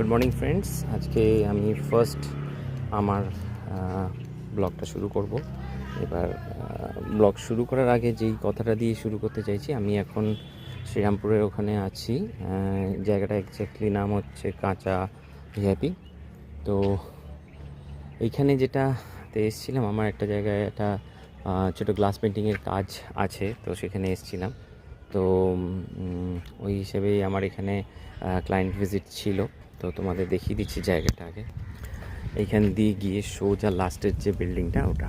Good morning friends. আজকে আমি first আমার ব্লগটা শুরু করব। এবার ব্লগ শুরু করার আগে যেই কথাটা দিয়ে শুরু করতে চাইছি, আমি এখন শ্রীরামপুরের ওখানে আছি। জায়গাটা এক্স্যাক্টলি নাম হচ্ছে কাঁচা ভিআইপি। তো এইখানে যেটাতে এসেছিলাম, আমার একটা জায়গায় একটা ছোটো গ্লাস পেন্টিংয়ের কাজ আছে, তো সেখানে এসেছিলাম। তো ওই হিসেবেই আমার এখানে ক্লায়েন্ট ভিজিট ছিল। তো তোমাদের দেখিয়ে দিচ্ছি জায়গাটা আগে। এইখান দিয়ে গিয়ে সোজা লাস্টের যে বিল্ডিংটা, ওটা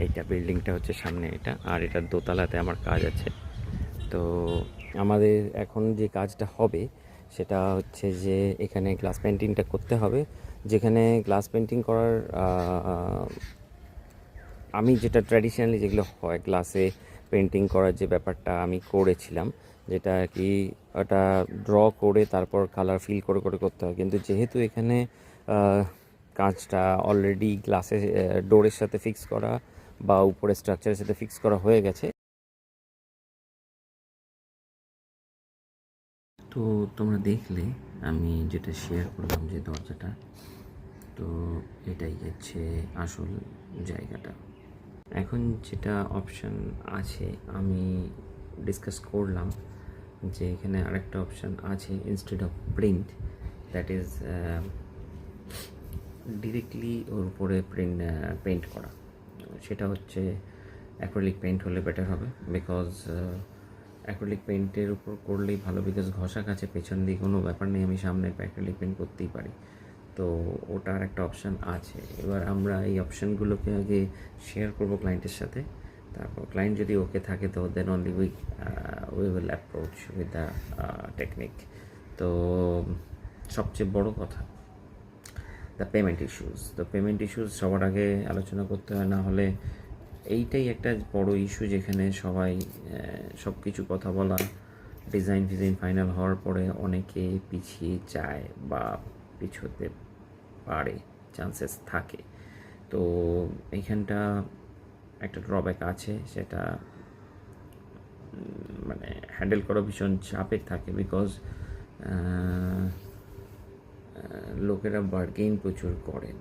এইটা বিল্ডিংটা হচ্ছে সামনে এটা, আর এটার দোতলাতে আমার কাজ আছে। তো আমাদের এখন যে কাজটা হবে সেটা হচ্ছে যে এখানে গ্লাস পেন্টিংটা করতে হবে। যেখানে গ্লাস পেন্টিং করার আমি যেটা ট্র্যাডিশনালি যেগুলো হয় গ্লাসে পেন্টিং করার যে ব্যাপারটা আমি করেছিলাম, যেটা আর কি ওটা ড্র করে তারপর কালার ফিল করে করে করতে হয়। কিন্তু যেহেতু এখানে কাঁচটা অলরেডি গ্লাসে ডোরের সাথে ফিক্স করা বা উপরে স্ট্রাকচারের সাথে ফিক্স করা হয়ে গেছে, তো তোমরা দেখলে আমি যেটা শেয়ার করলাম যে দরজাটা, তো এটাই হচ্ছে আসল জায়গাটা। এখন যেটা অপশান আছে আমি ডিসকাস করলাম যে এখানে আরেকটা অপশান আছে, instead of print, that is directly ওর উপরে পেন্ট করা। সেটা হচ্ছে অ্যাক্রিলিক পেন্ট হলে বেটার হবে, বিকজ অ্যাক্রিলিক পেন্টের উপর করলেই ভালো, বিকজ ঘষা কাছে পেছন দিয়ে কোনো ব্যাপার নেই, আমি সামনে অ্যাক্রিলিক পেন্ট করতেই পারি। তো ওটার একটা অপশান আছে। এবার আমরা এই অপশানগুলোকে আগে শেয়ার করবো ক্লায়েন্টের সাথে, তারপর ক্লায়েন্ট যদি ওকে থাকে তো then only we will approach with the technique. তো সবচেয়ে বড় কথা, দ্য পেমেন্ট ইস্যুস। তো পেমেন্ট ইস্যুস সবার আগে আলোচনা করতে হয়, না হলে এইটাই একটা বড় ইস্যু যেখানে সবাই সব কিছু কথা বলা, ডিজাইন ফাইনাল হওয়ার পরে অনেকে পিছিয়ে যায় বা পিছোতে পারে, চান্সেস থাকে। তো এইখানটা একটা ড্রব্যাক আছে, সেটা মানে হ্যান্ডেল করা ভীষণ চাপের থাকে, বিকজ লোকেরা বার্গেইন প্রচুর করেন।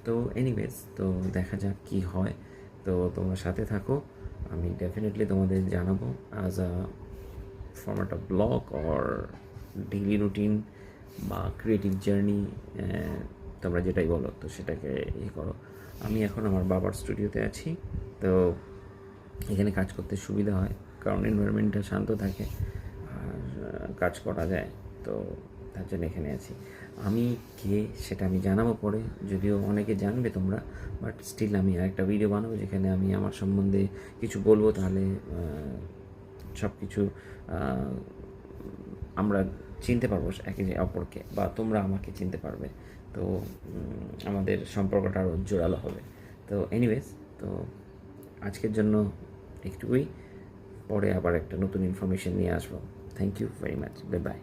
তো এনিওয়েজ, তো দেখা যাক কি হয়। তো তোমরা সাথে থাকো, আমি ডেফিনেটলি তোমাদের জানাবো as a format of blog or daily routine বা ক্রিয়েটিভ জার্নি, তোমরা যেটাই বলো তো সেটাকে করো। আমি এখন আমার বাবার স্টুডিওতে আছি। তো এখানে কাজ করতে সুবিধা হয়, কারণ এনভায়রনমেন্টটা শান্ত থাকে আর কাজ করা যায়। তো তার জন্য এখানে আছি। আমি কে সেটা আমি জানাবো পরে, যদিও অনেকে জানবে তোমরা, বাট স্টিল আমি আরেকটা ভিডিও বানাবো যেখানে আমি আমার সম্বন্ধে কিছু বলবো, তাহলে সব কিছু আমরা চিনতে পারবো একে অপরকে, বা তোমরা আমাকে চিনতে পারবে। তো আমাদের সম্পর্কটা আরও জোরালো হবে। তো এনিওয়েজ, তো আজকের জন্য একটুকুই, পরে আবার একটা নতুন ইনফরমেশন নিয়ে আসবো। Thank you very much, bye by.